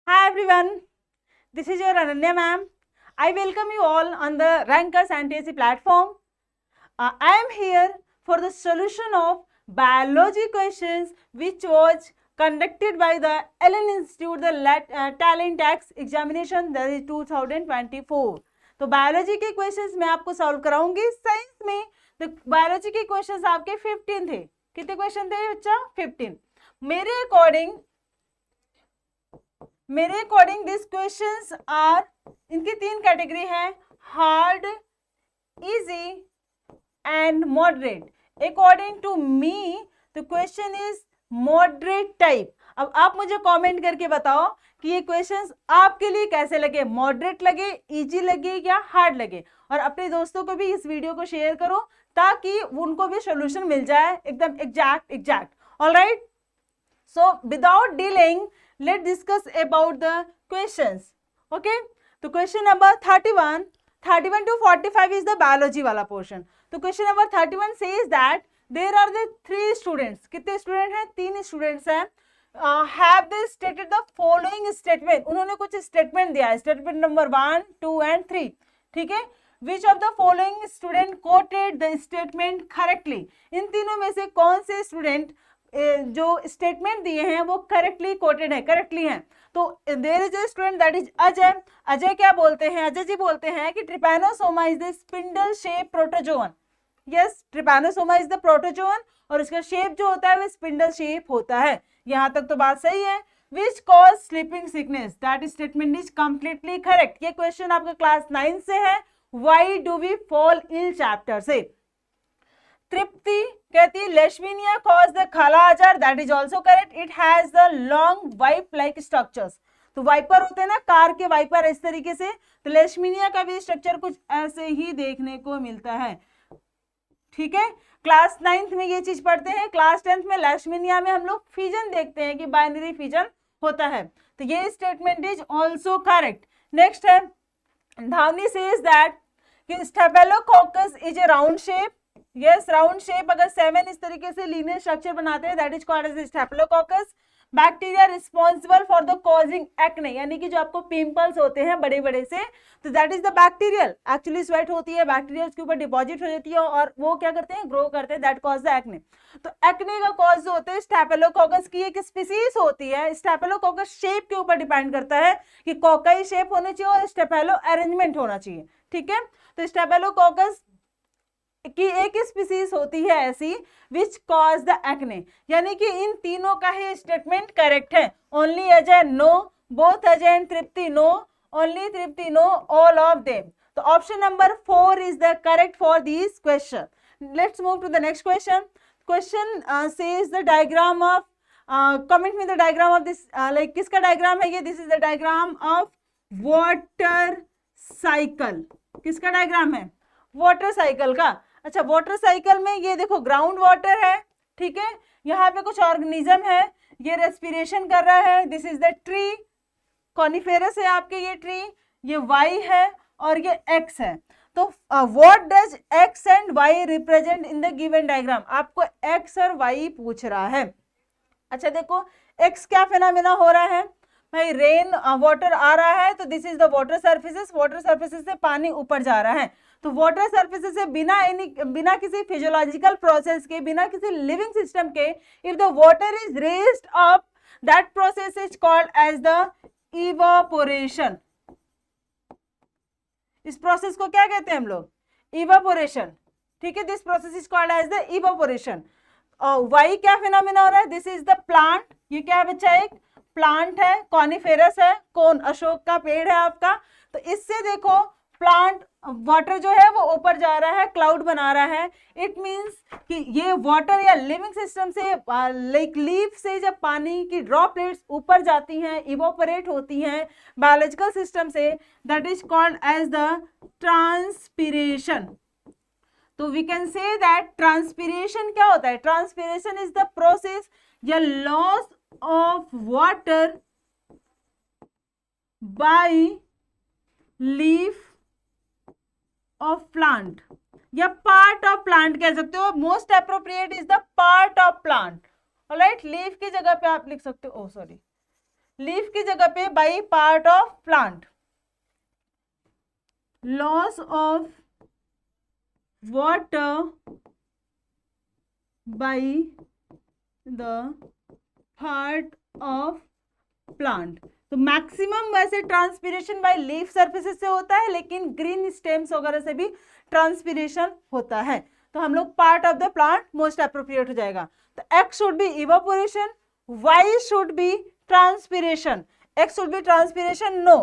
Hi everyone, this is your Ananya ma'am. I welcome you all on the Rankers and TSC platform. I am here for the solution of biology questions which was conducted by the Ellen Institute, the Talent Tax Examination that is 2024. तो biology के questions मैं आपको solve कराऊंगी. Science में तो biology के questions आपके 15 थे. कितने क्वेश्चन थे बच्चा? 15. मेरे अकॉर्डिंग दिस क्वेश्चंस आर, इनकी 3 कैटेगरी है, hard, easy and moderate. According to me the question is moderate type. अब आप मुझे कमेंट करके बताओ कि ये क्वेश्चंस आपके लिए कैसे लगे, मॉडरेट लगे, इजी लगे या हार्ड लगे. और अपने दोस्तों को भी इस वीडियो को शेयर करो ताकि उनको भी सोल्यूशन मिल जाए एकदम exact. Alright, so without delaying let's discuss about the questions. Okay, तो question number 31 to 45 is the biology वाला portion. तो question number 31 says that there are the 3 students. कितने स्टूडेंट हैं? 3 स्टूडेंट्स हैं. have they stated the following statement. उन्होंने कुछ statement दिया है, स्टेटमेंट नंबर 1, 2 and 3. ठीक है, which of the following student quoted the statement correctly. इन तीनों में से कौन से स्टूडेंट जो स्टेटमेंट दिए हैं वो करेक्टली कोटेड है, करेक्टली हैं. तो there is a student that is Ajay. Ajay क्या बोलते हैं? अजय जी बोलते हैं कि trypanosoma is the spindle shape protozoan. Yes, trypanosoma is the protozoan और इसका शेप जो होता है वो स्पिंडल शेप होता है. यहां तक तो बात सही है. Which cause sleeping sickness, that statement is completely correct. ये क्वेश्चन आपका क्लास 9 से है. Why do we fall ill chapter से. तृप्ति कहती है leishmania cause the kala azar, that is also correct. It has the long whip like structures. तो वाइपर होते हैं ना, कार के वाइपर इस तरीके से, तो लेशमिनिया का भी स्ट्रक्चर कुछ ऐसे ही देखने को मिलता है. ठीक है, क्लास 9th में ये चीज पढ़ते हैं. क्लास 10th में लेशमिनिया में हम लोग फिजन देखते हैं कि बाइनरी फिजन होता है. तो ये statement is also correct. Next है, Dhavani says that staphylococcus is a round shape. Yes, round shape. अगर 7 इस तरीके से लीनियर स्ट्रक्चर बनाते हैं that is called as staphylococcus. Bacteria responsible for the causing acne, यानी कि जो आपको पिंपल्स होते हैं बड़े बड़े से, तो that is the bacterial. Actually sweat होती है, बैक्टीरिया उसके ऊपर डिपॉजिट हो जाती है और वो क्या करते हैं, ग्रो करते हैं, दैट कॉज द एक्ने. तो एक्ने का कॉज जो होता है स्टेफिलोकोकस की एक स्पीसीज होती है. स्टेफिलोकोकस शेप के ऊपर डिपेंड करता है कि कोकाई शेप होनी चाहिए और स्टेफिलो अरेंजमेंट होना चाहिए. ठीक है, तो स्टेफिलोकोकस की एक स्पीसीज होती है ऐसी विच कॉज द एक्ने. यानी कि इन तीनों का ही स्टेटमेंट करेक्ट है. Only Ajay no, both Ajay and Tripti no, only Tripti no, all of them. तो option number 4 is the correct for this question. Let's move to the next question. Question says the diagram of, comment में the diagram of this, like किसका diagram है ये? This is the diagram of water cycle. किसका diagram है? Water cycle का. अच्छा, water cycle में ये देखो ग्राउंड वाटर है. ठीक है, यहाँ पे कुछ ऑर्गेनिज्म है, ये रेस्पिरेशन कर रहा है. This is the tree, coniferous है आपके ये ट्री. ये वाई है और ये एक्स है. तो what does X and Y represent in the given diagram. आपको एक्स और वाई पूछ रहा है. अच्छा देखो, एक्स क्या फिनोमेना हो रहा है भाई? रेन वाटर आ रहा है, तो this is the water surfaces. Water surfaces से पानी ऊपर जा रहा है. तो वाटर सरफेसेस से बिना किसी फिजियोलॉजिकल प्रोसेस के, बिना किसी लिविंग सिस्टम के, if the water is raised up, that process is called as the evaporation. इस प्रोसेस को क्या कहते हैं हम लोग? इवापोरेशन. ठीक है, this process is called as the evaporation. Y क्या फिनोमेना हो रहा है? This is the plant. ये क्या है बच्चा? एक प्लांट है, कॉनिफेरस है, कौन? अशोक का पेड़ है आपका. तो इससे देखो प्लांट वाटर जो है वो ऊपर जा रहा है, क्लाउड बना रहा है. इट मींस कि ये वाटर या लिविंग सिस्टम से, लाइक लीफ से जब पानी की ड्रॉपलेट्स ऊपर जाती हैं, इवोपरेट होती हैं बायोलॉजिकल सिस्टम से, that is called as the transpiration. तो we can say that transpiration क्या होता है? ट्रांसपीरेशन इज द प्रोसेस या loss of water by leaf of plant या part of plant कह सकते हो. Most appropriate is the part of plant. Alright, leaf की जगह पे आप लिख सकते हो, सॉरी, लीफ की जगह पे by part of plant, loss of water by the part of plant. तो मैक्सिमम वैसे ट्रांसपिरेशन बाय लीफ सरफेसेस से होता है, लेकिन ग्रीन स्टेम्स वगैरह से भी ट्रांसपिरेशन होता है। तो हम लोग part of the plant most appropriate हो जाएगा। तो X should be evaporation, Y should be transpiration. X should be transpiration, no.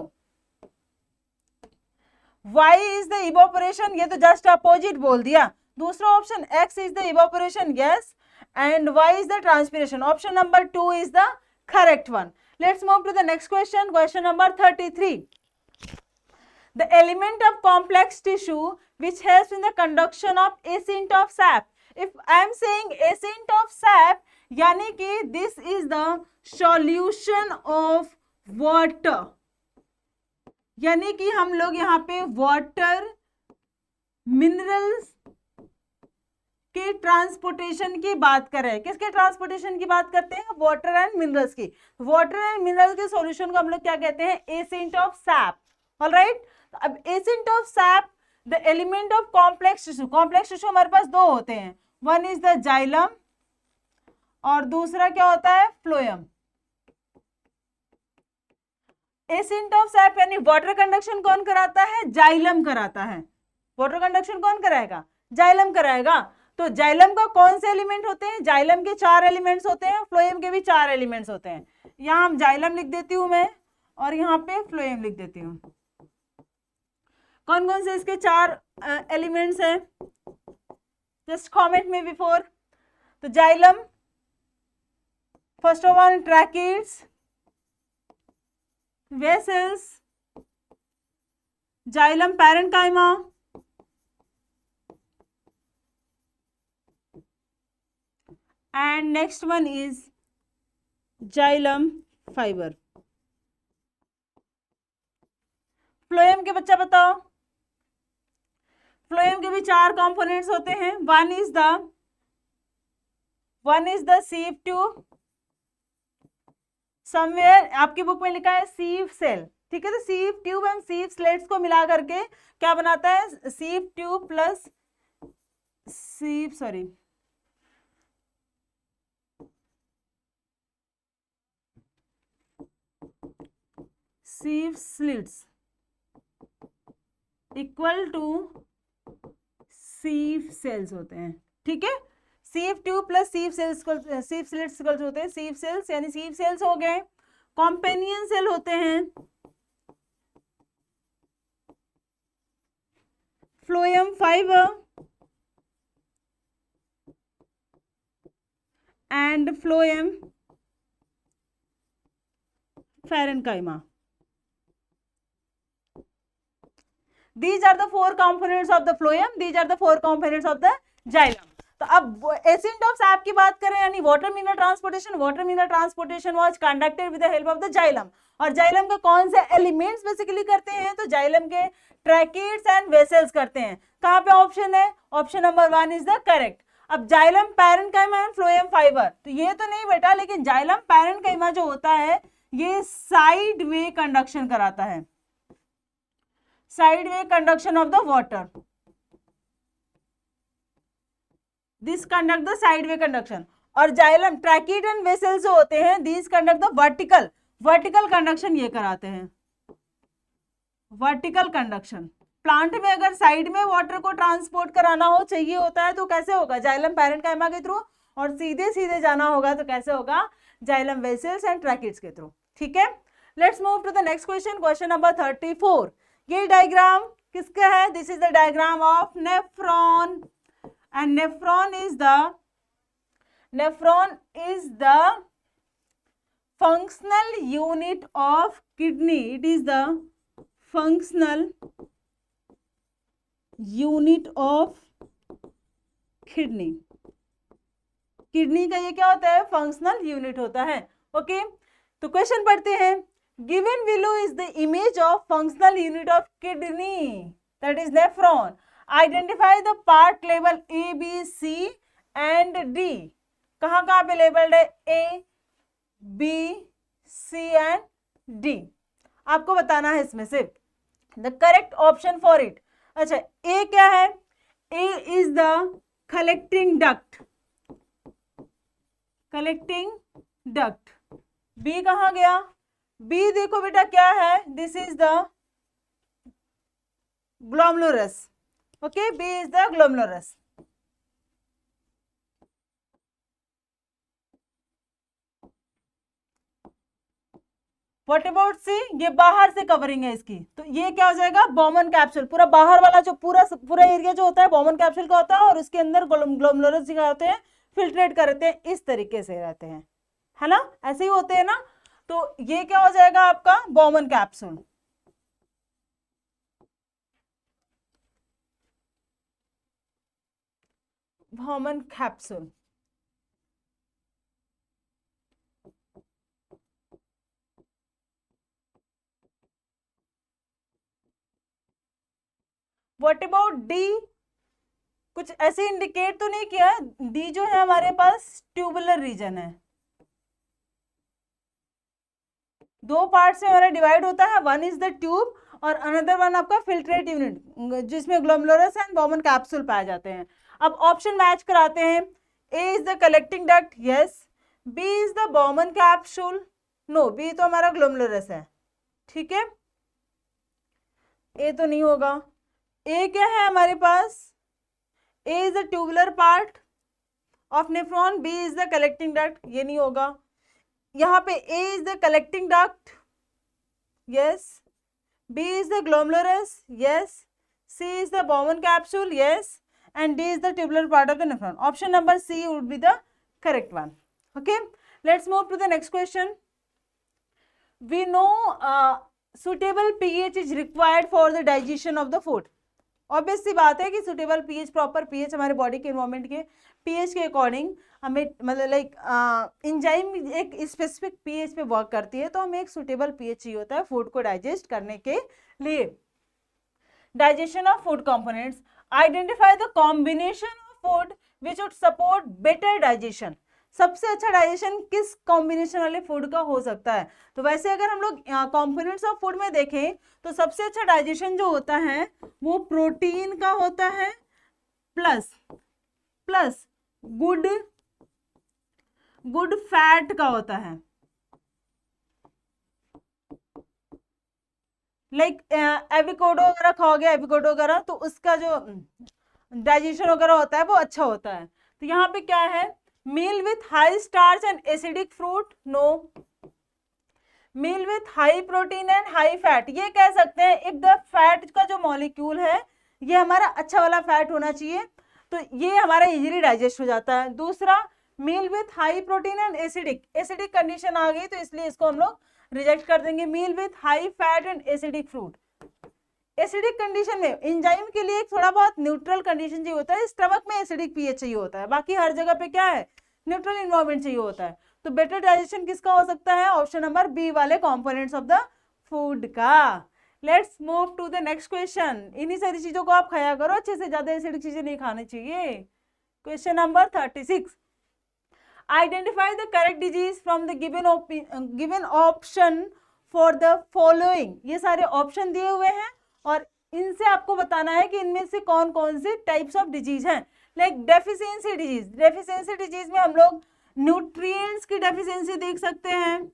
Y is the evaporation, ये तो जस्ट अपोजिट बोल दिया। दूसरा option X is the evaporation, yes, and y is the transpiration. Option number 2 is the correct one. Let's move to the next question. Question number 33. The element of complex tissue which helps in the conduction of ascent of sap. If I am saying ascent of sap, यानी कि this is the solution of water. यानी कि हम लोग यहाँ पे water, minerals के transportation की बात कर रहे हैं। किसके ट्रांसपोर्टेशन की बात करते हैं? वाटर एंड मिनरल्स की। वाटर एंड मिनरल्स के सॉल्यूशन को हम लोग क्या कहते हैं? Ascent of SAP. ऑलराइट, अब ascent of SAP the element of complex tissue. Complex tissue हमारे पास दो होते हैं, वन इज द जाइलम और दूसरा क्या होता है? फ्लोएम। एसेंट ऑफ सैप यानी वाटर कंडक्शन कौन कराता है? जाइलम कराता है। वाटर कंडक्शन कौन कराएगा? जाइलम कराएगा। तो जाइलम का कौन से एलिमेंट होते हैं? जाइलम के 4 एलिमेंट्स होते हैं, फ्लोएम के भी 4 एलिमेंट्स होते हैं। यहाँ हम जाइलम लिख देती हूँ मैं, और यहाँ पे फ्लोएम लिख देती हूँ। कौन कौन से इसके 4 एलिमेंट्स हैं? जस्ट कमेंट में बिफोर। तो xylem, first of all tracheids, vessels, xylem parenchyma, and next one is xylem fiber. Phloem के बच्चा बताओ। फ्लोएम के भी 4 कंपोनेंट्स होते हैं। One is the sieve tube, somewhere आपकी बुक में लिखा है सीव सेल, ठीक है। तो sieve tube and sieve slits को मिला करके क्या बनाता है? Sieve tube plus sieve slits equal to sieve cells होते हैं, ठीक है। sieve tube plus sieve slits होते हैं। sieve cells यानी sieve cells हो गए। कॉम्पेनियन सेल होते हैं phloem fibre and phloem parenchyma. These are the 4 components of the phloem. These are the 4 components of the xylem. तो अब एसेंट ऑफ सैप की बात करें यानी water mineral transportation was conducted with the help of the xylem. और xylem के कौन से एलिमेंट्स बेसिकली करते हैं? तो जाइलम के ट्रैकिड्स एंड वेसल्स करते हैं। कहाँ पे ऑप्शन है? Option number 1 is the correct. अब xylem parenchyma and phloem fibre, तो ये तो नहीं बेटा, लेकिन जाइलम पैरेन्काइमा जो होता है ये साइड वे कंडक्शन कराता है, side way conduction of the water. This conduct the side way conduction. और जाइलम ट्रैकिड एंड वेसल्स जो होते हैं this conduct the vertical conduction, ये कराते हैं वर्टिकल कंडक्शन। प्लांट में अगर साइड में वाटर को ट्रांसपोर्ट कराना हो चाहिए होता है तो कैसे होगा? जाइलम पैरेन्काइमा के थ्रू। और सीधे सीधे जाना होगा तो कैसे होगा? जाइलम वेसल्स एंड ट्रैकिड्स के थ्रू, ठीक है। Let's move to the next question, question number 34। ये डायग्राम किसका है? This is the diagram of nephron and nephron is the functional unit of kidney. It is the functional unit of kidney. Kidney का ये क्या होता है? Functional unit होता है, ओके। तो क्वेश्चन पढ़ते हैं। Given below is the image of functional unit of kidney, that is nephron. Identify the part label A, B, C and D. कहाँ पे labeled है? A, B, C and D? आपको बताना है इसमें से the correct option for it. अच्छा, A क्या है? A is the collecting duct, collecting duct. B कहाँ गया? बी देखो बेटा क्या है, this is the glomerulus. Okay, B is the glomerulus. What about C? ये बाहर से कवरिंग है इसकी, तो ये क्या हो जाएगा? Bowman capsule. पूरा बाहर वाला जो पूरा एरिया जो होता है बॉमन कैप्सूल का होता है, और उसके अंदर ग्लोमेरुलस क्या होते हैं? फिल्ट्रेट कर रहते हैं, इस तरीके से रहते हैं, है ना? ऐसे ही होते हैं ना। तो ये क्या हो जाएगा आपका? Bowman capsule. Bowman capsule. What about D? कुछ ऐसे इंडिकेट तो नहीं किया। डी जो है हमारे पास ट्यूबुलर रीजन है, दो पार्ट से हमारा डिवाइड होता है, वन इज द ट्यूब और अनदर वन आपका फिल्ट्रेट यूनिट, जिसमें ग्लोमेरुलस एंड बॉमन कैप्सूल पाए जाते हैं। अब ऑप्शन मैच कराते हैं। A is the collecting duct, yes. B is the Bowman capsule, no, B तो हमारा ग्लोमेरुलस है, ठीक है। ए तो नहीं होगा। ए क्या है हमारे पास? A is the tubular part of nephron, B is the collecting duct, ये नहीं होगा। यहाँ पे A is the collecting duct, yes. B is the glomerulus, yes. C is the Bowman capsule, yes. And D is the tubular part of the nephron. Option number C would be the correct one. Okay. Let's move to the next question. We know suitable pH is required for the digestion of the food. Obvious सी बात है कि suitable pH, proper pH हमारे body के environment के pH के according हमें, मतलब लाइक एंजाइम एक स्पेसिफिक पीएच पे वर्क करती है, तो हमें एक सुटेबल पीएच चाहिए होता है फूड को डाइजेस्ट करने के लिए। Digestion of food components, identify the combination of food which would support better digestion. सबसे अच्छा डाइजेशन किस कॉम्बिनेशन वाले फूड का हो सकता है? तो वैसे अगर हम लोग कॉम्पोनेंट्स ऑफ फूड में देखें तो सबसे अच्छा डाइजेशन जो होता है वो प्रोटीन का होता है, प्लस गुड फैट का होता है। लाइक एवोकाडो वगैरह खाओगे, एवोकाडो वगैरह, तो उसका जो डाइजेशन वगैरह होता है वो अच्छा होता है। तो यहाँ पे क्या है? Meal with high starch and acidic fruit, no. Meal with high protein and high fat, ये कह सकते हैं इफ द फैट का जो मॉलिक्यूल है ये हमारा अच्छा वाला फैट होना चाहिए, तो ये हमारा इजीली डाइजेस्ट हो जाता है। दूसरा, meal with high protein and acidic condition आ गई तो इसलिए इसको हम लोग रिजेक्ट कर देंगे। Meal with high fat and acidic fruit, acidic condition में एंजाइम के लिए थोड़ा बहुत न्यूट्रल कंडीशन चाहिए होता है, स्टमक में एसिडिक पीएच चाहिए होता है, बाकी हर जगह पे क्या है? न्यूट्रल एनवायरनमेंट चाहिए होता है। तो बेटर डाइजेशन किसका हो सकता है? ऑप्शन नंबर बी वाले कंपोनेंट्स ऑफ द फूड का। Let's move to the next question. इन्हीं सारी चीजों को आप खाया करो अच्छे से, ज्यादा एसिडिक चीजें नहीं खानी चाहिए। Question number 36, identify the correct disease from the given option for the following. ये सारे ऑप्शन दिए हुए हैं और इनसे आपको बताना है कि इनमें से कौन कौन से टाइप्स ऑफ डिजीज हैं। Like deficiency disease, deficiency disease में हम लोग न्यूट्रिएंट्स की डेफिशिएंसी देख सकते हैं,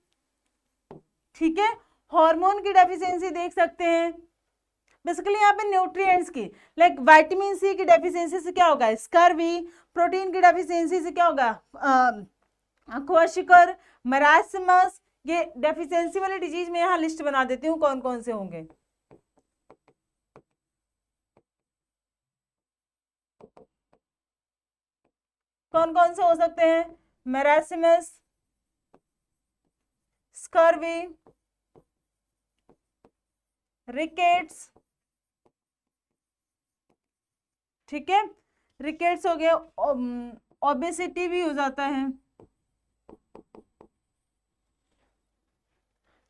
ठीक है, हार्मोन की डेफिशिएंसी देख सकते हैं, बेसिकली यहाँ पे न्यूट्रिएंट्स की। लाइक विटामिन सी की डेफिशिएंसी से क्या होगा? स्कर्वी। प्रोटीन की डेफिशिएंसी से क्या होगा? क्वाशिकर, मरासमस। ये डेफिशिएंसी वाले डिजीज में यहाँ लिस्ट बना देती हूँ कौन कौन से होंगे। कौन कौन से हो सकते हैं? मेरासिमस, स्कर्वी, रिकेट्स, ठीक है, रिकेट्स हो गया, ओबेसिटी भी हो जाता है।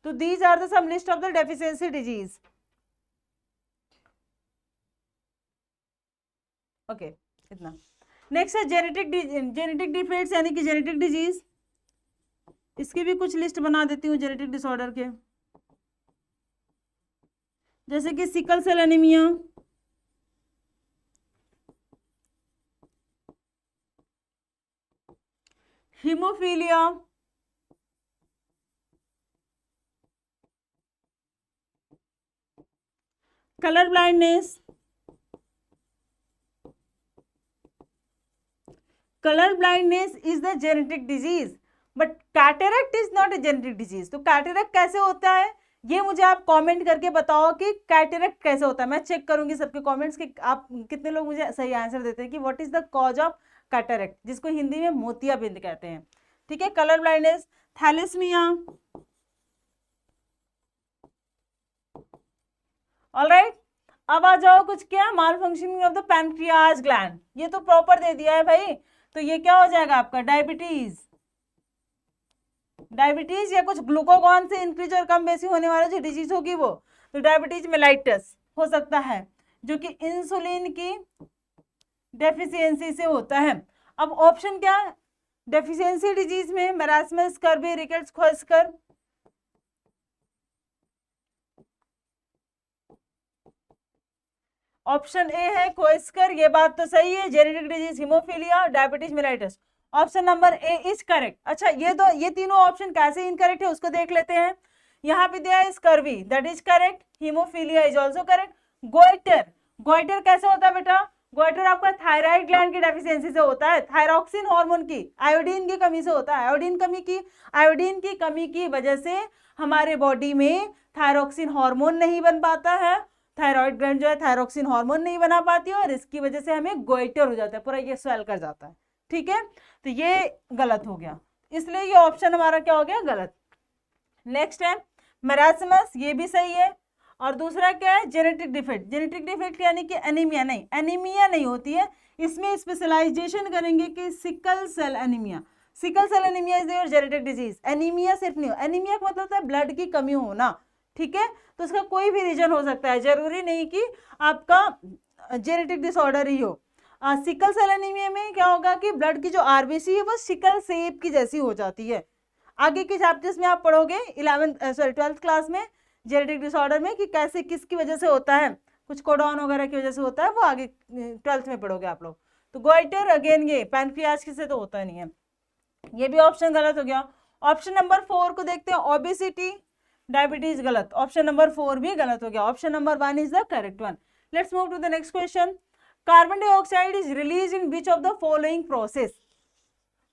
तो these are the some list of the deficiency disease. Okay, इतना। नेक्स्ट है जेनेटिक डिफेक्ट्स यानी कि जेनेटिक डिजीज। इसकी भी कुछ लिस्ट बना देती हूँ जेनेटिक डिसऑर्डर के। जैसे कि sickle cell anaemia, haemophilia, colour blindness, colour blindness is the genetic disease but cataract is not a genetic disease. तो कैटरेक्ट कैसे होता है ये मुझे आप कमेंट करके बताओ कि कैटरेक्ट कैसे होता है। मैं चेक करूंगी सबके कमेंट्स कि आप कितने लोग मुझे सही आंसर देते हैं कि what is the cause of cataract, जिसको हिंदी में मोतियाबिंद कहते हैं। ठीक है, कलर ब्लाइंडनेस, थैलेसीमिया। ऑलराइट, अब आ जाओ कुछ क्या, malfunctioning of the pancreas gland, ये तो प्रॉपर दे दिया है भाई। तो ये क्या हो जाएगा आपका, डायबिटीज, डायबिटीज या कुछ ग्लूकोगॉन से इंक्रीज और कम बेसी होने वाला जो डिजीज होगी वो, तो डायबिटीज मेलाइटस हो सकता है जो कि इंसुलिन की डेफिशिएंसी से होता है। अब ऑप्शन क्या, डेफिशिएंसी डिजीज में marasmus, scurvy, rickets, kwashiorkor. Option A है ख्वास्कर, ये बात तो सही है, genetic disease, haemophilia, diabetes mellitus. Option number A is correct. अच्छा, ये तीनों ऑप्शन कैसे इनकरेक्ट है उसको देख लेते हैं। यहाँ पे दिया है scurvy, that is correct, haemophilia is also correct. Goitre, goitre कैसे होता है बेटा, गोइटर आपका थायराइड ग्लैंड की डेफिशिएंसी से होता है, थायरॉक्सिन हार्मोन की, आयोडीन की कमी से होता है। आयोडीन की कमी की वजह से हमारे बॉडी में थायरॉक्सिन हार्मोन नहीं बन पाता है, थायराइड ग्लैंड जो है थायरॉक्सिन हार्मोन नहीं बना पाती है और इसकी वजह से हमें गोइटर हो जाता है, पूरा ये स्वेल कर जाता है। ठीक है, तो ये गलत हो गया, इसलिए ये ऑप्शन हमारा क्या हो गया, गलत। नेक्स्ट है मेरास्मस, ये भी सही है। और दूसरा क्या है, जेनेटिक डिफेक्ट। जेनेटिक डिफेक्ट यानी कि एनीमिया नहीं, एनीमिया नहीं होती है, इसमें स्पेशलाइजेशन करेंगे कि sickle cell anaemia. Sickle cell anaemia is your genetic disease. Anaemia सिर्फ नहीं हो, एनीमिया का मतलब होता है ब्लड की कमी होना। ठीक है, तो उसका कोई भी रीजन हो सकता है, जरूरी नहीं कि आपका जेनेटिक डिसऑर्डर ही हो। सिकल सेल एनीमिया में क्या होगा कि ब्लड की जो आरबीसी है वो सिकल सेप की जैसी हो जाती है। आगे के चैप्टर्स में आप पढ़ोगे 12th क्लास में जेनेटिक डिसऑर्डर में कि कैसे किसकी वजह से होता है, कुछ कोडॉन वगैरह की वजह से होता है, वो आगे 12th में पढ़ोगे आप लोग। तो गोइटर अगेन ये पैनक्रियाज से तो होता नहीं है, ये भी ऑप्शन गलत हो गया। ऑप्शन नंबर 4 को देखते हैं, ओबेसिटी, डायबिटीज, गलत। ऑप्शन नंबर 4 भी गलत हो गया, option number 1 is the correct one. Let's move to the next question. Carbon dioxide is release in which of the following process.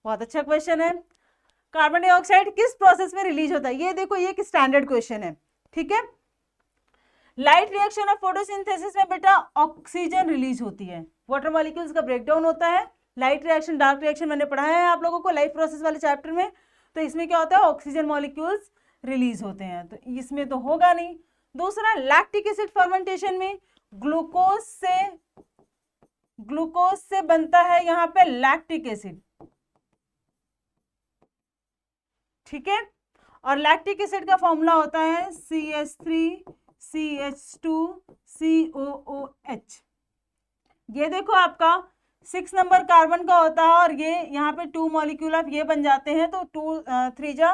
बहुत अच्छा क्वेश्चन है, कार्बन डाइऑक्साइड किस प्रोसेस में रिलीज होता है। ये देखो, ये एक स्टैंडर्ड क्वेश्चन है। ठीक है, लाइट रिएक्शन ऑफ फोटोसिंथेसिस में बेटा ऑक्सीजन रिलीज होती है, वाटर मॉलिक्यूल्स का ब्रेकडाउन होता है। लाइट रिएक्शन, डार्क रिएक्शन मैंने पढ़ाया है आप लोगों को लाइफ प्रोसेस वाले चैप्टर में। तो इसमें क्या होता है, ऑक्सीजन मॉलिक्यूल्स रिलीज होते हैं, तो इसमें तो होगा नहीं। दूसरा, लैक्टिक एसिड फर्मेंटेशन में ग्लूकोज से बनता है यहाँ पे लैक्टिक एसिड। ठीक है, और लैक्टिक एसिड का फॉर्मूला होता है CH3CH2COOH। ये देखो आपका 6 नंबर कार्बन का होता है और ये यहाँ पे 2 मॉलिक्यूल ऑफ ये बन जाते हैं, तो 2 3 जा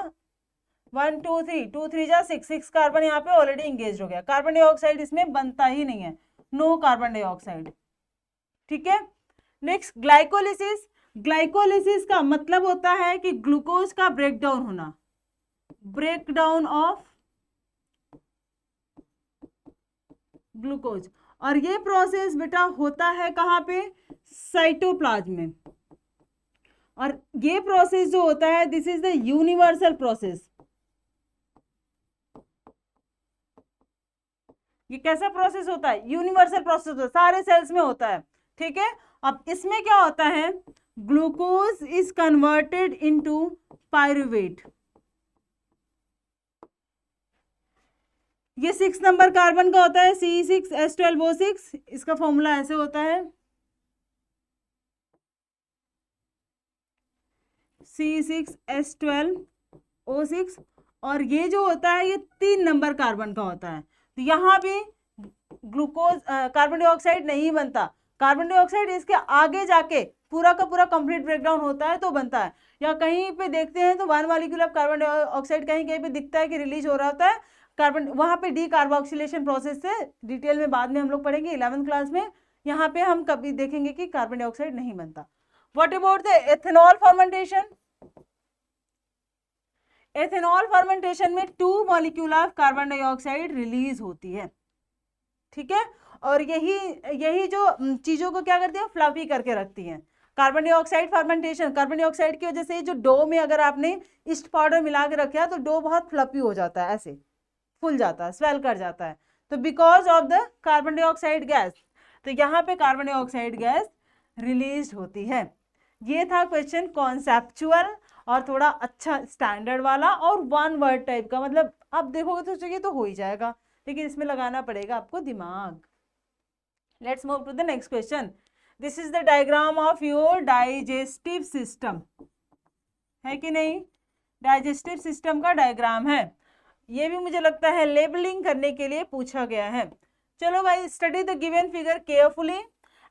1 2 3 2 3 जा 6 कार्बन यहाँ पे ऑलरेडी इंगेज हो गया। कार्बन डाइऑक्साइड इसमें बनता ही नहीं है, नो कार्बन डाइऑक्साइड। ठीक है, नेक्स्ट ग्लाइकोलिसिस। ग्लाइकोलिसिस का मतलब होता है कि ग्लूकोज का ब्रेकडाउन होना, ब्रेकडाउन ऑफ ग्लूकोज। और ये प्रोसेस बेटा होता है कहाँ पे, साइटोप्लाज्म में। और ये प्रोसेस जो होता है this is the universal process. ये कैसा प्रोसेस होता है, यूनिवर्सल प्रोसेस होता है, सारे सेल्स में होता है। ठीक है, अब इसमें क्या होता है, glucose is converted into pyruvate. ये 6 नंबर कार्बन का होता है C6H12O6, इसका फॉर्मूला ऐसे होता है C6H12O6। और ये जो होता है ये 3 नंबर कार्बन का होता है, तो यहाँ पे ग्लूकोज कार्बन डाइऑक्साइड नहीं बनता। कार्बन डाइऑक्साइड इसके आगे जाके पूरा का पूरा कंप्लीट ब्रेकडाउन होता है तो बनता है। या कहीं पे देखते हैं तो 1 मॉलिक्यूल ऑफ कार्बन डाइऑक्साइड कहीं कहीं पे दिखता है कि रिलीज हो रहा होता है, कार्बन, वहां पे डी कार्बोक्सिलेशन प्रोसेस से डिटेल में बाद में हम लोग पढ़ेंगे 11th क्लास में। यहाँ पे हम कभी देखेंगे कि कार्बन डाइऑक्साइड नहीं बनता। What about the ethanol fermentation? Ethanol fermentation में 2 molecule of carbon dioxide release होती है, ठीक है। और यही जो चीजों को क्या करती है, फ्लफी करके रखती हैं। Carbon dioxide fermentation, carbon dioxide की वजह से जो डो में अगर आपने ईस्ट पाउडर मिला के रखा तो डो बहुत फ्लफी हो जाता है, ऐसे फूल जाता है, स्वेल कर जाता है, तो because of the carbon dioxide gas. तो यहाँ पे कार्बन डाइऑक्साइड गैस रिलीज होती है। ये था क्वेश्चन कॉन्सेप्चुअल और थोड़ा अच्छा स्टैंडर्ड वाला और 1 वर्ड टाइप का, मतलब आप देखोगे तो चाहिए तो हो ही जाएगा, लेकिन इसमें लगाना पड़ेगा आपको दिमाग। Let's move to the next question. This is the diagram of your digestive system, है कि नहीं? डाइजेस्टिव सिस्टम का डायग्राम है। ये भी मुझे लगता है लेबलिंग करने के लिए पूछा गया है। चलो भाई, study the given figure carefully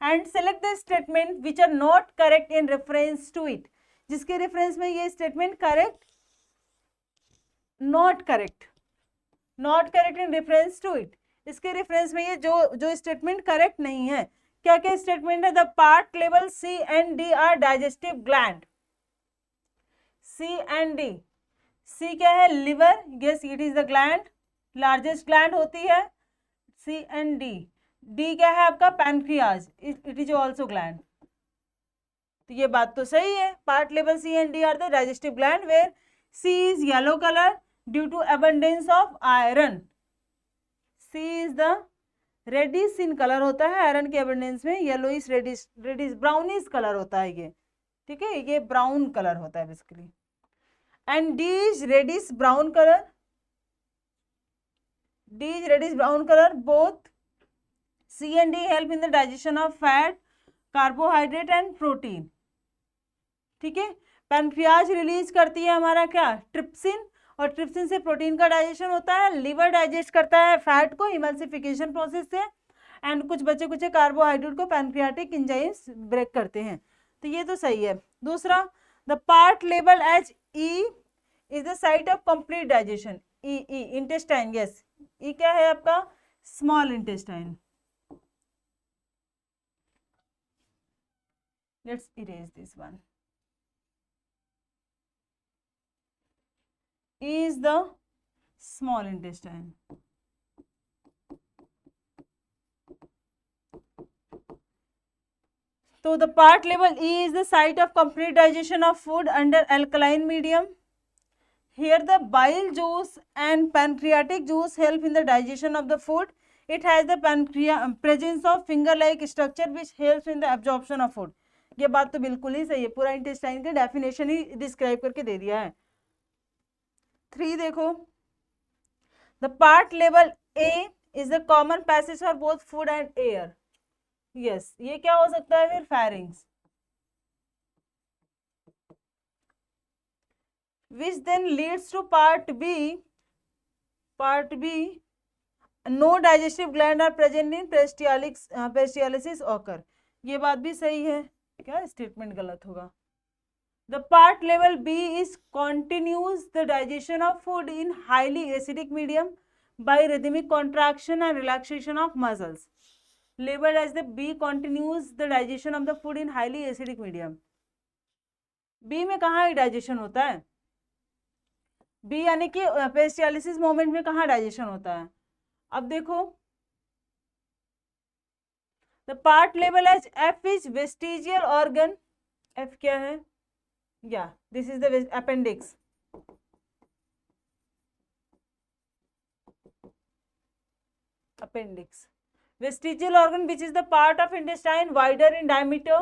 and select the statement which are not correct in reference to it. जिसके रेफरेंस में ये statement correct, not correct, not correct in reference to it, इसके रेफरेंस में ये जो स्टेटमेंट करेक्ट नहीं है। क्या क्या स्टेटमेंट है? The part level C and D are digestive gland. C and D, C क्या है? Liver, yes it is the gland, largest gland होती है सी एंड डी। डी क्या है आपका? Pancreas, it is also gland. तो ये बात तो सही है, part level C and D are the digestive gland where C is yellow colour due to abundance of iron. C is the reddish in colour होता है आयरन के abundance में, येलोइश रेडिश ब्राउनिश कलर होता है ये, ठीक है, ये ब्राउन कलर होता है basically. And D is reddish brown colour, D is reddish brown colour. Both C and D help in the digestion of fat, carbohydrate and protein, ठीक है। पैनक्रियाज रिलीज करती है हमारा क्या? ट्रिप्सिन, और ट्रिप्सिन से प्रोटीन का डाइजेशन होता है। लिवर डाइजेस्ट करता है फैट को इमल्सिफिकेशन प्रोसेस से, एंड कुछ बचे कुछ कार्बोहाइड्रेट को पैनक्रियाटिक एंजाइम्स ब्रेक करते हैं। तो ये तो सही है। दूसरा, the part label as E is the site of complete digestion. E intestine, yes, E क्या है आपका? Small intestine. Let's erase this one. is the small intestine. So the part level E is the site of complete digestion of food under alkaline medium. Here the bile juice and pancreatic juice help in the digestion of the food. It has the presence of finger-like structure which helps in the absorption of food. ये बात तो बिल्कुल ही सही है, पूरा intestine का definition ही describe करके दे दिया है। 3 देखो, the part level A is the common passage for both food and air. Yes, ये क्या हो सकता है फिर? Pharynx. Which then leads to part B. Part B, no digestive gland are present in peristalsis occur. ये बात भी सही है, क्या स्टेटमेंट गलत होगा? The part level B is continues the digestion of food in highly acidic medium by rhythmic contraction and relaxation of muscles. Labeled as the B continues the digestion of the food in highly acidic medium. B में कहाँ digestion होता है? B यानी कि peristalsis moment में कहाँ digestion होता है? अब देखो, the part level as F is vestigial organ. F क्या है? Yeah, this is the appendix. Appendix. Vestigial organ which is the part of intestine wider in diameter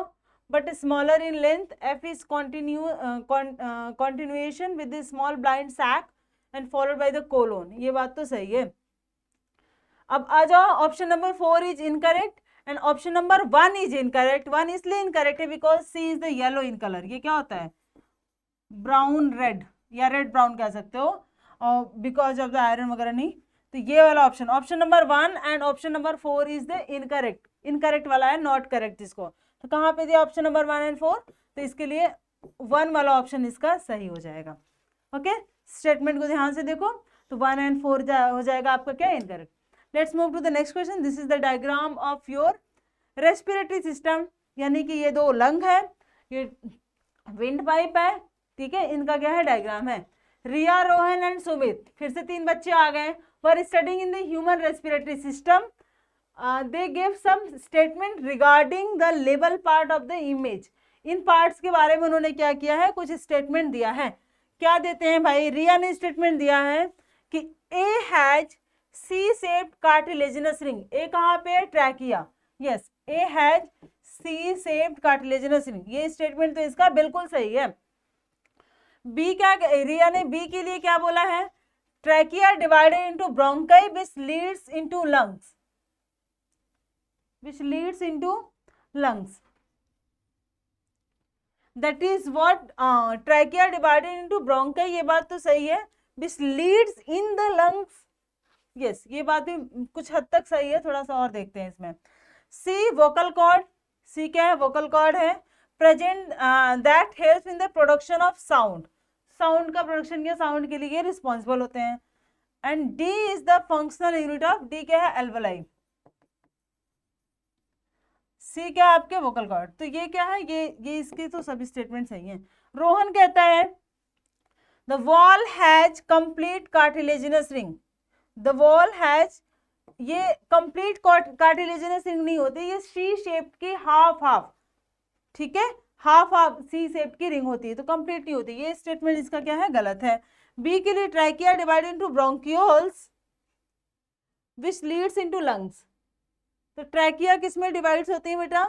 but smaller in length. F is continuation with the small blind sac and followed by the colon. ये बात तो सही है। अब आ जाओ, option number 4 is incorrect and option number 1 is incorrect. 1 इसलिए incorrect है because C is the yellow in colour. ये क्या होता है? ब्राउन रेड या रेड ब्राउन कह सकते हो, और बिकॉज ऑफ द आयरन वगैरह नहीं। तो ये वाला option, option number 1 and option number 4 is the incorrect. Incorrect वाला है, नॉट करेक्ट इसको। तो कहाँ पे दिया ऑप्शन नंबर 1 एंड 4? तो इसके लिए 1 वाला ऑप्शन इसका सही हो जाएगा। ओके, स्टेटमेंट को ध्यान से देखो। तो 1 and 4 हो जाएगा आपका क्या, incorrect. Let's move to the next question. This is the diagram of your respiratory system, यानी कि ये दो लंग है, ये विंड पाइप है, ठीक है, इनका क्या है, डायग्राम है। रिया, रोहन एंड सुमित, फिर से 3 बच्चे आ गए, वर studying in the human respiratory system, they gave some statement regarding the level part of the image। In parts के बारे में उन्होंने क्या किया है, कुछ स्टेटमेंट दिया है। क्या देते हैं भाई, रिया ने स्टेटमेंट दिया है कि A has C shaped cartilaginous ring. A कहाँ पे है, trachea, yes, A has C shaped cartilaginous ring, ये स्टेटमेंट तो इसका बिल्कुल सही है। बी क्या, रिया ने बी के लिए क्या बोला है, trachea divided into bronchi which leads into lungs, which leads into lungs, that is what trachea divided into bronchi, ये बात तो सही है, which leads in the lungs, yes, ये बात भी कुछ हद तक सही है, थोड़ा सा और देखते हैं इसमें। C vocal cord, C क्या है, vocal cord है, present that helps in the production of sound, sound का प्रोडक्शन या साउंड के लिए रिस्पॉन्सिबल होते हैं। And D is the functional unit of, D क्या है, alveoli, सी क्या है आपके, वोकल कॉर्ड। तो ये क्या है, ये इसके तो सभी स्टेटमेंट सही हैं। रोहन कहता है the wall has complete cartilaginous ring, the wall has, ये कंप्लीट कार्टिलेजिनस रिंग नहीं होती, ये सी शेप की हाफ हाफ, ठीक है, हाफ हाफ सी शेप की रिंग होती है, तो कंप्लीट नहीं होती, ये स्टेटमेंट इसका क्या है, गलत है। बी के लिए trachea divided into bronchioles which leads into lungs, तो ट्रैकिया किस में डिवाइड्स होती है बेटा,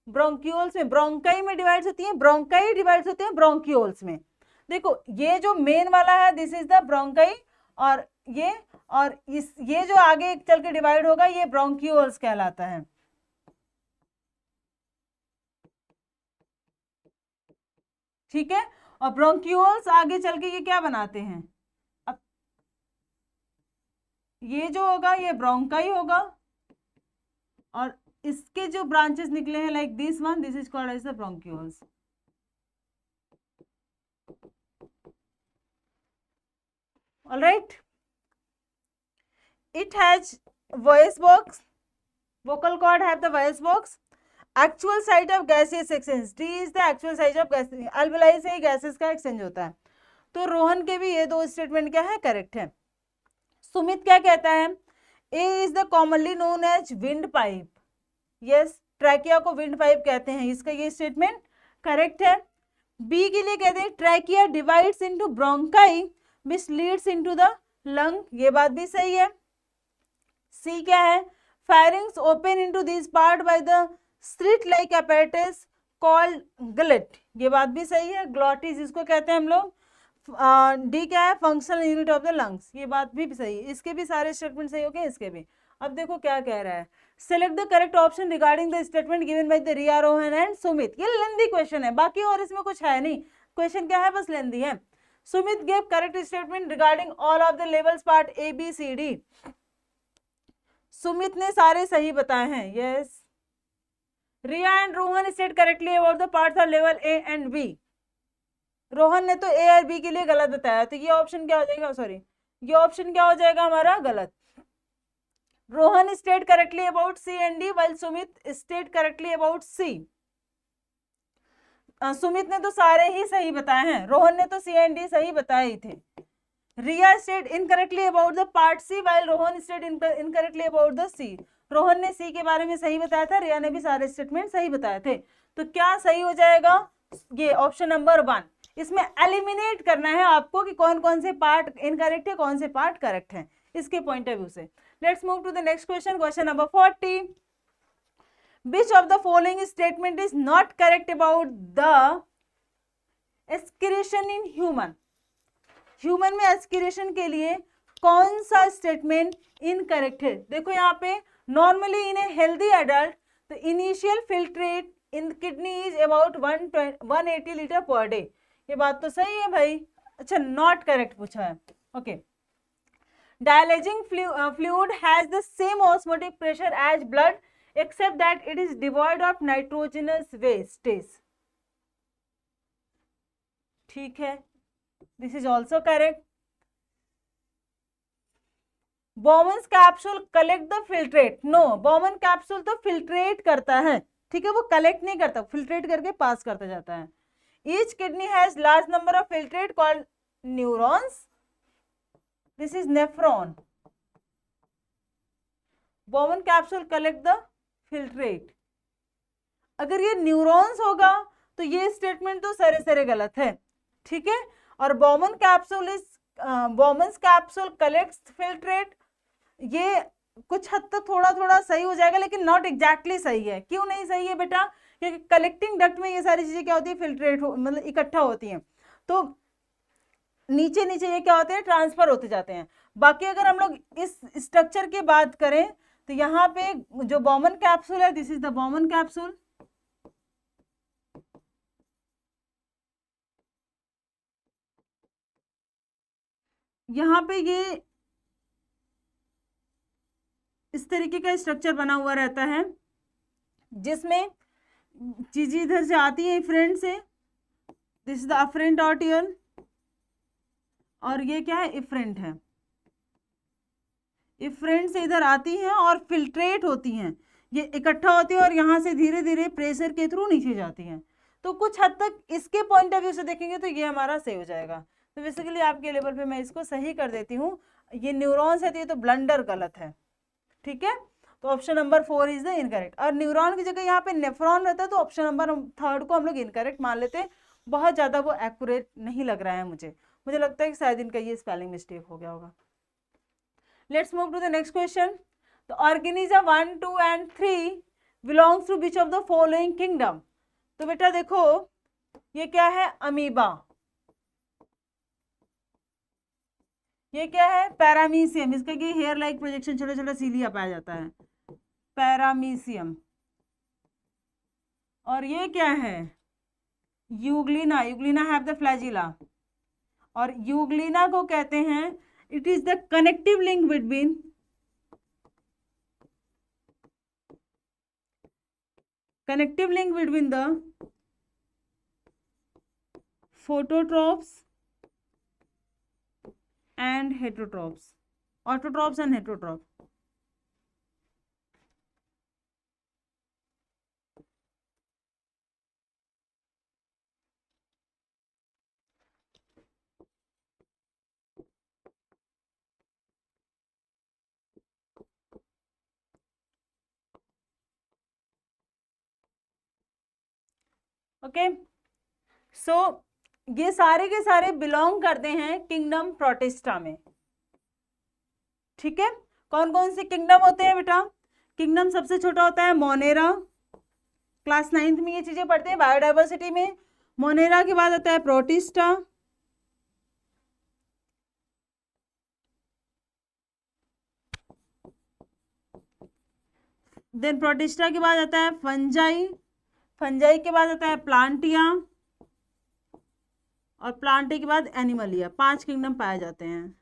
ब्रोंकियोल्स में, ब्रोंकाई में डिवाइड्स होती है, ब्रोंकाई डिवाइड्स होते हैं ब्रोंकियोल्स में। देखो ये जो मेन वाला है दिस इज द ब्रोंकाई, और ये जो आगे चल के डिवाइड होगा ये ब्रोंकियोल्स कहलाता है, ठीक है। और ब्रोंकियोल्स आगे चल के ये क्या बनाते हैं, अब ये जो होगा ये ब्रोंकाई होगा, और इसके जो ब्रांचेस निकले हैं like this one, this is called as the bronchioles. Alright, it has voice box, vocal cord have the voice box, actual site of gaseous exchange, D is the actual site of gases, alveoli से ही gases का exchange होता है। तो रोहन के भी ये दो statement क्या है, करेक्ट है। सुमित क्या कहता है, A is the commonly known as wind pipe, yes, trachea को विंड पाइप कहते हैं, इसका ये स्टेटमेंट करेक्ट है। बी के लिए कहते हैं trachea divides into bronchi which leads into the lung, ये बात भी सही है। सी क्या है, firings open into this part by the slit like apparatus called glide, ये बात भी सही है, ग्लॉटिस जिसको कहते हैं हम लोग। डी क्या है, functional unit of the lungs, ये बात भी सही है, इसके भी सारे स्टेटमेंट सही हो गए, इसके भी। अब देखो क्या कह रहा है, select the correct option regarding the statement given by the Riya, Rohan and Sumit. ये लेंदी क्वेश्चन है, बाकी और इसमें कुछ है नहीं, क्वेश्चन क्या है, बस लेंदी है। Sumit gave correct statement regarding all of the levels part A B C D, Sumit ने सारे सही बताए हैं, yes. Riya and Rohan state correctly about the parts of level A and B, Rohan ने तो ए और बी के लिए गलत बताया, तो ये ऑप्शन क्या हो जाएगा, सॉरी ये ऑप्शन क्या हो जाएगा हमारा, गलत। Rohan state correctly about C and D while Sumit state correctly about C. Sumit ने तो सारे ही सही बताए हैं, रोहन ने तो सी एंड डी सही बताए ही थे। Riya state incorrectly about the part C while Rohan state incorrectly about the C, Rohan ने सी के बारे में सही बताया था, रिया ने भी सारे स्टेटमेंट सही बताए थे। तो क्या सही हो जाएगा, ये ऑप्शन नंबर 1। इसमें एलिमिनेट करना है आपको कि कौन कौन से पार्ट इनकरेक्ट है, कौन से पार्ट करेक्ट है, इसके पॉइंट ऑफ व्यू से। Let's move to the next question, question number 40। Which of the following statement is not correct about the excretion in human? Human में एक्सक्रीशन के लिए कौन सा स्टेटमेंट इनकरेक्ट है। देखो यहाँ पे normally in a healthy adult the initial filtrate in kidney is about 180 litre per day, ये बात तो सही है भाई। अच्छा, नॉट करेक्ट पूछा है, okay. Dialysing fluid has the same osmotic pressure as blood except that it is devoid of nitrogenous wastes, ठीक है, this is also correct। Bowman's capsule collect the filtrate, no, Bowman capsule तो filtrate करता है, ठीक है, वो collect नहीं करता, फिल्ट्रेट करके पास करता जाता है। Each kidney has large number of filtrate called neurons, this is nephron. Bowman capsule collect the filtrate, अगर ये न्यूरॉन्स होगा तो ये स्टेटमेंट तो सरे सरे गलत है, ठीक है। और Bowman capsule is Bowman's capsule collects filtrate, ये कुछ हद तक थोड़ा थोड़ा सही हो जाएगा, लेकिन नॉट एग्जैक्टली सही है। क्यों नहीं सही है बेटा? क्योंकि कलेक्टिंग डक्ट में ये सारी चीजें क्या होती है, फिल्ट्रेट मतलब इकट्ठा होती हैं, तो नीचे नीचे ये क्या होते हैं, ट्रांसफर होते जाते हैं। बाकी अगर हम लोग इस स्ट्रक्चर की बात करें तो यहाँ पे जो बॉमन कैप्सूल है, this is the Bowman capsule, यहाँ पे ये इस तरीके का स्ट्रक्चर बना हुआ रहता है, जिसमें चीजें इधर से आती है फ्रंट से, दिस इज द अफरेंट आर्टियल, और ये क्या है, इफ्रंट है, इफ्रंट से इधर आती हैं और फिल्ट्रेट होती हैं, ये इकट्ठा होती है और यहाँ से धीरे धीरे प्रेशर के थ्रू नीचे जाती हैं। तो कुछ हद तक इसके पॉइंट ऑफ व्यू से देखेंगे तो ये हमारा सही हो जाएगा। तो बेसिकली आपके लेवल पे मैं इसको सही कर देती हूँ, ये न्यूरॉन्स है तो ये तो ब्लंडर गलत है, ठीक है। तो option number 4 is the incorrect. और न्यूरॉन की जगह यहाँ पे नेफ्रॉन रहता है तो ऑप्शन नंबर 3 को हम लोग इनकरेक्ट मान लेते हैं, बहुत ज़्यादा वो एक्यूरेट नहीं लग रहा है मुझे लगता है कि शायद इनका ये स्पेलिंग मिस्टेक हो गया होगा। Let's move to the next question. तो organism 1, 2 and 3 belongs to which of the following kingdom. तो बेटा देखो ये क्या है, अमीबा, ये क्या है, पैरामीशियम, इसका कि हेयर लाइक प्रोजेक्शन, छोटा छोटा सीलिया पाया जाता है, पैरामीशियम। और ये क्या है, euglena, euglena have the flagella, और यूग्लिना को कहते हैं it is the connective link between the phototrophs and heterotrophs, autotrophs and heterotrophs। Okay, so ये सारे के सारे बिलोंग करते हैं किंगडम प्रोटिस्टा में, ठीक है। कौन कौन से किंगडम होते हैं बेटा? किंगडम सबसे छोटा होता है मोनेरा, क्लास 9th में ये चीजें पढ़ते हैं बायोडाइवर्सिटी में। मोनेरा के बाद आता है प्रोटिस्टा, देन प्रोटिस्टा के बाद आता है फंजाई, फंजाई के बाद आता है प्लांटिया, और प्लांटे के बाद एनिमलिया। 5 किंगडम पाए जाते हैं।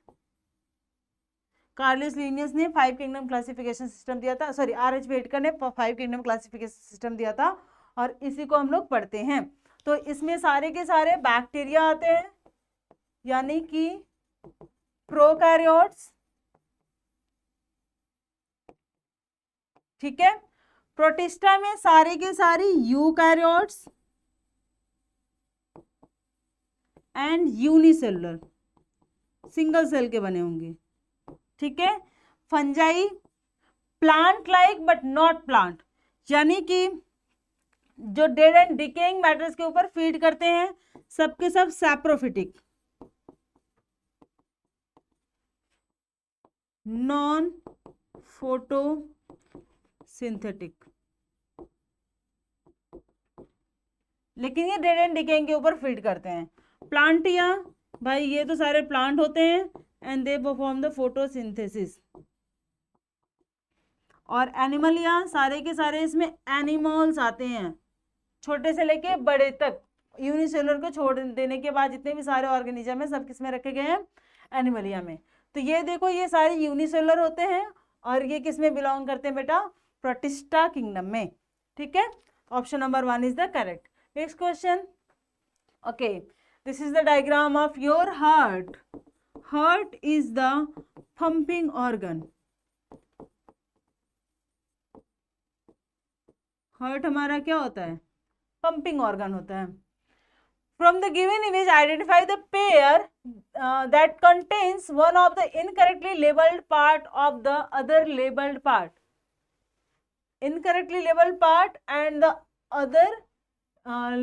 कार्लिस लिनियस ने 5 किंगडम क्लासिफिकेशन सिस्टम दिया था, सॉरी आर एच वेटकर ने 5 किंगडम क्लासिफिकेशन सिस्टम दिया था, और इसी को हम लोग पढ़ते हैं। तो इसमें सारे के सारे बैक्टीरिया आते हैं, यानी कि प्रोकैरियोट्स, ठीक है। प्रोटिस्टा में सारे के सारे eukaryotes and unicellular, single cell के बने होंगे, ठीक है। Fungi plant like but not plant, यानी कि जो डेड एंड डिकेइंग मैटर्स के ऊपर फीड करते हैं, सबके सब सैप्रोफिटिक, नॉन फोटो सिंथेटिक, लेकिन ये डेड एंड डिकेइंग के ऊपर फीड करते हैं। प्लांटिया भाई ये तो सारे प्लांट होते हैं and they perform the photosynthesis. और एनिमलिया सारे के सारे इसमें एनिमल्स आते हैं, छोटे से लेके बड़े तक। यूनिसेलुलर को छोड़ देने के बाद जितने भी सारे ऑर्गेनिज्म है सब किस में रखे गए हैं, एनिमलिया में। तो ये देखो ये सारे यूनिसेलुलर होते हैं, और ये किस में बिलोंग करते हैं बेटा, प्रोटिस्टा किंगडम में, ठीक है। Option number 1 is the correct. Next question, okay, this is the diagram of your heart. Heart is the pumping organ, heart हमारा क्या होता है? पंपिंग ऑर्गन होता है। From the given image, identify the pair that contains one of the incorrectly labeled part of the other labeled part. Incorrectly labeled part and the other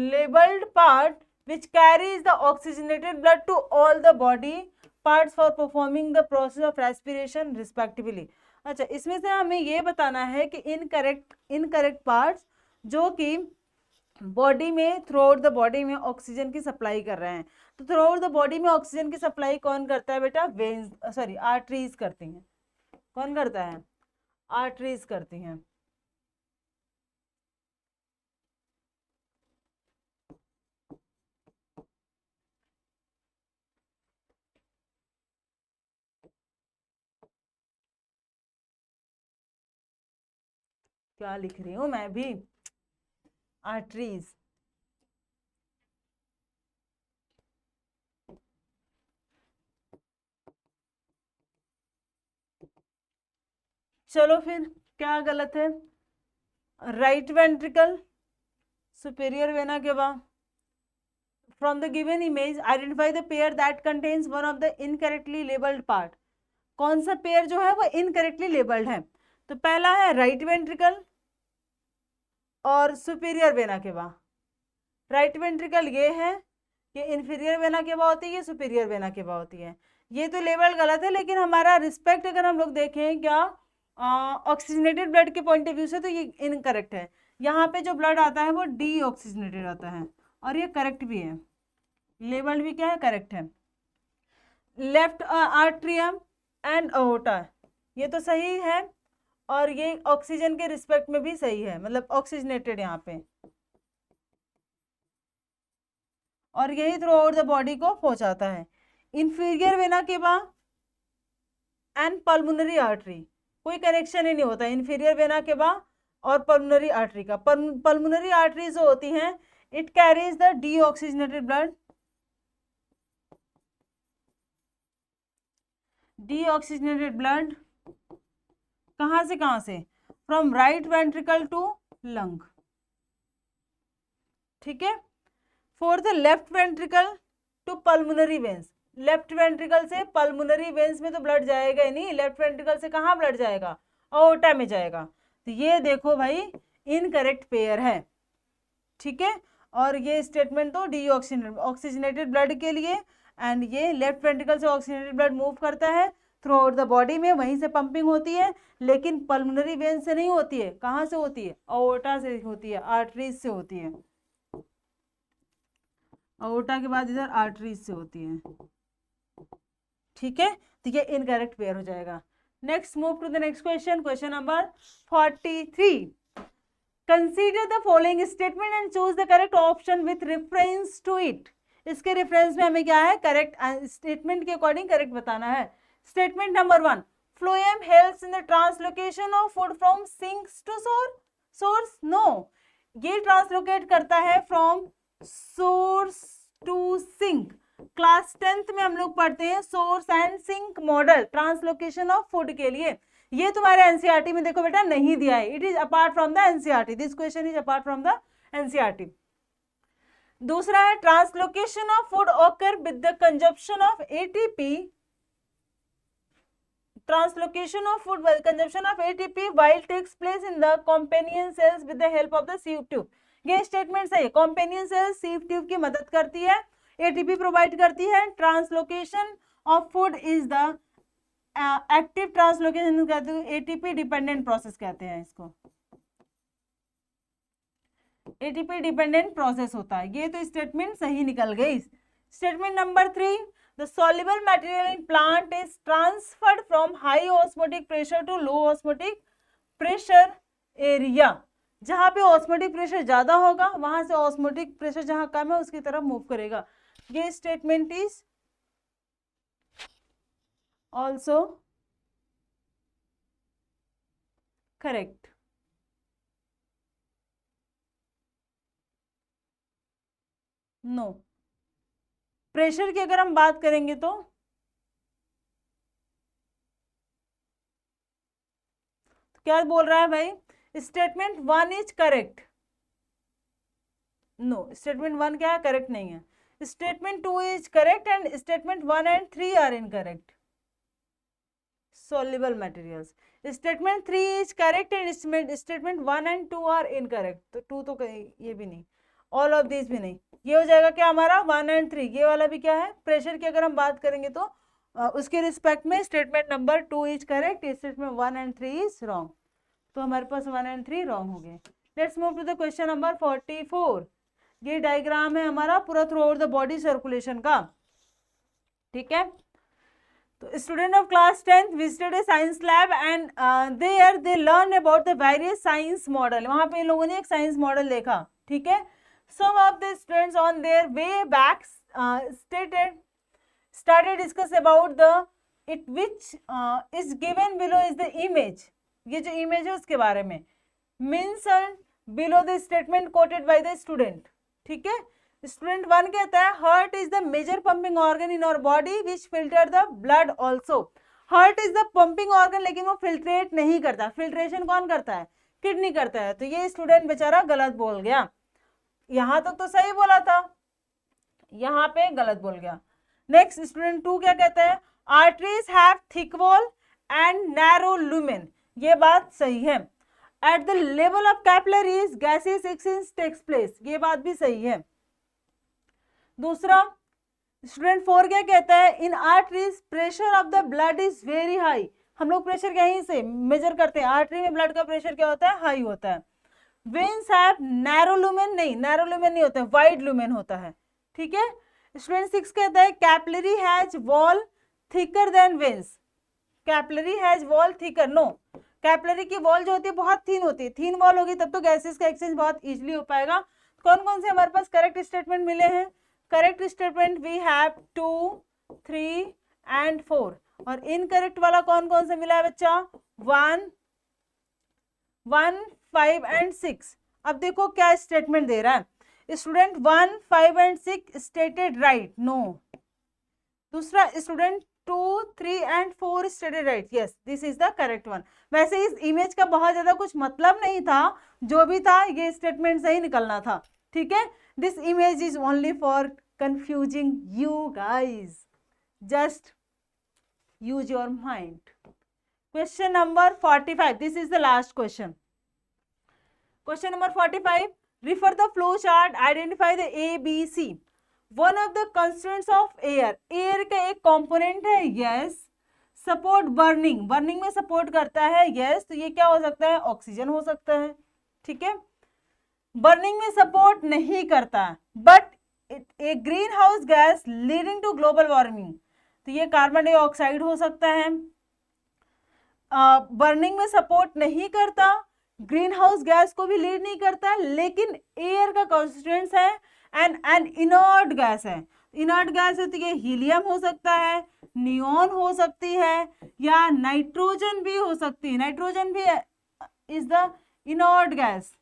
labeled part which carries the oxygenated blood to all the body parts for performing the process of respiration respectively. अच्छा, इसमें से हमें ये बताना है कि incorrect parts जो कि बॉडी में थ्रू आउट द बॉडी में ऑक्सीजन की सप्लाई कर रहे हैं। तो थ्रू आउट द बॉडी में ऑक्सीजन की सप्लाई कौन करता है बेटा? वेन्स, सॉरी आर्टरीज करती हैं। कौन करता है? आर्टरीज करती हैं। क्या लिख रही हूं मैं भी? आर्टरीज। चलो फिर क्या गलत है? राइट वेंट्रिकल सुपीरियर वेना के बाद from the given image identify the pair that contains one of the incorrectly labelled part. कौन सा पेयर जो है वो इनकरेक्टली लेबल्ड है? तो पहला है राइट वेंट्रिकल और सुपीरियर वेना के बाद। राइट वेंट्रिकल ये है कि इंफीरियर वेना के बाद होती है, सुपीरियर वेना के बाद होती है। ये तो लेबल गलत है, लेकिन हमारा रिस्पेक्ट अगर हम लोग देखें क्या ऑक्सीजनेटेड ब्लड के पॉइंट ऑफ व्यू से तो ये इनकरेक्ट है। यहाँ पे जो ब्लड आता है वो डी ऑक्सीजनेटेड आता है और ये करेक्ट भी है, लेबल भी क्या है? करेक्ट है। लेफ्ट आर्ट्रियम एंड अओर्टा ये तो सही है और ये ऑक्सीजन के रिस्पेक्ट में भी सही है, मतलब ऑक्सीजनेटेड यहाँ पे, और यही थ्रू आउट द बॉडी को पहुंचाता है। इंफीरियर वेना के बाद एंड पल्मोनरी आर्टरी कोई कनेक्शन ही नहीं होता इंफीरियर वेना के बाद और पल्मोनरी आर्टरी का। पल्मोनरी आर्टरी जो होती हैं it carries the deoxygenated blood, deoxygenated blood कहाँ से कहाँ से? From right ventricle to lung. ठीक है। For the left ventricle to pulmonary veins, left ventricle से पल्मोनरी वेन्स में तो ब्लड जाएगा ही नहीं, लेफ्ट वेंट्रिकल से कहाँ ब्लड जाएगा? अओर्टा में जाएगा। तो ये देखो भाई इनकरेक्ट पेयर है। ठीक है, और ये स्टेटमेंट तो ऑक्सीजनेटेड ब्लड के लिए, एंड ये लेफ्ट वेंट्रिकल से ऑक्सीजनेटेड ब्लड मूव करता है थ्रू आउट द बॉडी में, वहीं से पंपिंग होती है, लेकिन पल्मोनरी वेन से नहीं होती है। कहाँ से होती है? अओर्टा से होती है, आर्टरीज से होती है। अओर्टा के बाद इधर आर्टरीज से होती है। ठीक है, तो ये इनकरेक्ट पेयर हो जाएगा। Next move to the next question, question number 43। Consider the following statement and choose the correct option with reference to it. इसके रेफरेंस में हमें क्या है? करेक्ट स्टेटमेंट के अकॉर्डिंग करेक्ट बताना है। Statement number 1, phloem helps in the translocation of food from sinks to source. No, ये translocate करता है from source to sink. Class 10th में हम लोग पढ़ते हैं source and sink model translocation of food के लिए। ये तुम्हारे एनसीईआरटी में देखो बेटा नहीं दिया है, it is apart from the NCERT, this question is apart from the NCERT. दूसरा है translocation of food occur with the consumption of ATP, translocation of food while consumption of ATP while takes place in the companion cells with the help of the sieve tube। ये statement सही है, companion cells sieve tube की मदद करती है, ATP provide करती है। Translocation of food is the active translocation कहते हैं, ATP डिपेंडेंट प्रोसेस कहते हैं इसको, ATP डिपेंडेंट प्रोसेस होता है। ये तो स्टेटमेंट सही निकल गई। Statement number 3, the soluble material in plant is transferred from high osmotic pressure to low osmotic pressure area। जहां पे osmotic pressure ज्यादा होगा वहां से osmotic pressure जहां कम है उसकी तरफ मूव करेगा। ये statement is also correct. No, pressure की अगर हम बात करेंगे तो क्या बोल रहा है भाई? Statement 1 is correct, no, statement 1 क्या है, करेक्ट नहीं है. Statement 2 is correct and statement 1 and 3 are incorrect. Soluble materials. Statement 3 is correct and statement 1 and 2 are incorrect. तो 2 तो ये भी नहीं, all of these भी नहीं. ये हो जाएगा क्या हमारा 1 and 3. ये वाला भी क्या है, प्रेशर की अगर हम बात करेंगे तो उसके रिस्पेक्ट में statement number 2 is correct, statement 1 and 3 is wrong. तो हमारे पास 1 and 3 रॉन्ग हो गए. Let's move to the question number 44. ये डायग्राम है हमारा पूरा throughout the body circulation का. ठीक है, तो student of class 10th visited a science lab and there they learn about the various science model. वहां पे इन लोगों ने एक साइंस मॉडल देखा. ठीक है, some of the students on their way back started discuss about the it which is given below is the image. ये जो इमेज है उसके बारे में. mentioned below the statement quoted by the student. ठीक है, स्टूडेंट 1 कहता है heart is the major pumping organ in our body which filter the blood also. Heart is the pumping organ, लेकिन वो फिल्ट्रेट नहीं करता. फिल्ट्रेशन कौन करता है, किडनी करता है. तो ये स्टूडेंट बेचारा गलत बोल गया. यहां तक तो सही बोला था, यहाँ पे गलत बोल गया. नेक्स्ट स्टूडेंट 2 क्या कहता है, arteries have thick wall and narrow lumen. ये बात सही है. At the level of capillaries gases exchange takes place. ये बात भी सही है. दूसरा स्टूडेंट 4 क्या कहता है, इन arteries pressure of the blood is very high. हम लोग प्रेशर यहीं से मेजर करते हैं. आर्टरी में ब्लड का प्रेशर क्या होता है, हाई होता है. वेन्स हैव नैरो लुमेन, नहीं नैरो लुमेन नहीं होता है, वाइड लुमेन होता है. ठीक है, स्टूडेंट 6 कहता है capillary has wall thicker than veins. Capillary has wall thicker, no. Capillary की वॉल जो होती है बहुत थीन होती है. थीन वॉल होगी तब तो गैसेस का एक्सचेंज बहुत इजीली हो पाएगा. कौन कौन से हमारे पास करेक्ट स्टेटमेंट मिले हैं, correct statement we have 2, 3 and 4. और इनकरेक्ट वाला कौन कौन सा मिला है बच्चा, 1, 5 and 6. अब देखो क्या स्टेटमेंट दे रहा है. Student 1, 5 and 6 stated right, no. दूसरा student 2, 3 and 4 stated right, yes this is the correct one. वैसे इस इमेज का बहुत ज्यादा कुछ मतलब नहीं था, जो भी था ये स्टेटमेंट सही निकलना था. ठीक है, this image is only for confusing you guys. Just use your mind. Question number 45. This is the last question. Question number 45. Refer the flow chart. Identify the A, B, C. One of the constituents of air. Air का एक component है, yes. Support burning. Burning में support करता है, yes. तो ये क्या हो सकता है, ऑक्सीजन हो सकता है. ठीक है, बर्निंग में सपोर्ट नहीं करता, but a greenhouse gas leading to global warming. तो ये कार्बन डाइऑक्साइड हो सकता है. बर्निंग में सपोर्ट नहीं करता, ग्रीन हाउस गैस को भी लीड नहीं करता, लेकिन एयर का कॉन्स्टिट्यूएंट्स है एंड एन इनर्ट गैस है. इनर्ट गैस है तो ये हीलियम हो सकता है, नियॉन हो सकती है, या नाइट्रोजन भी हो सकती है. नाइट्रोजन भी is the inert gas.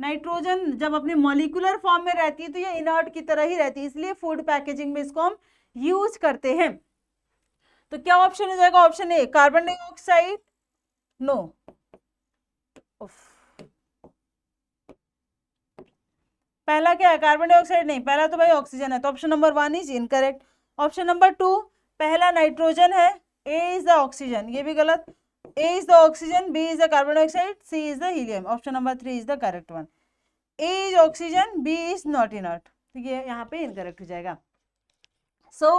Nitrogen जब अपने मॉलिक्यूलर फॉर्म में रहती है तो ये इनर्ट की तरह ही रहती है, इसलिए फूड पैकेजिंग में इसको हम यूज करते हैं. तो क्या ऑप्शन हो जाएगा, option A carbon dioxide, no. पहला क्या है, कार्बन डाइऑक्साइड नहीं, पहला तो भाई ऑक्सीजन है, तो option number 1 is incorrect. Option number 2 पहला नाइट्रोजन है, ए इज द ऑक्सीजन, ये भी गलत. A is the oxygen, B is the carbon dioxide, C is the helium. Option number 3 is the correct one. A is oxygen, B is not inert. तो ये यहाँ पे incorrect हो जाएगा. So,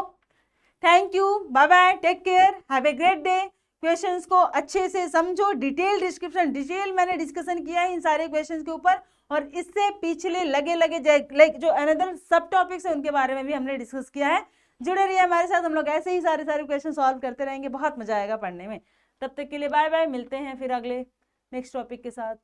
thank you, bye bye, take care, have a great day. Questions को अच्छे से समझो, डिटेल डिस्क्रिप्शन, डिटेल मैंने डिस्कशन किया है इन सारे क्वेश्चंस के ऊपर, और इससे पिछले लगे लाइक जो अनदर सब टॉपिक्स है उनके बारे में भी हमने डिस्कस किया है. जुड़े रहिए हमारे साथ, हम लोग ऐसे ही सारे क्वेश्चन सॉल्व करते रहेंगे, बहुत मजा आएगा पढ़ने में. तब तक के लिए बाय बाय, मिलते हैं फिर अगले नेक्स्ट टॉपिक के साथ.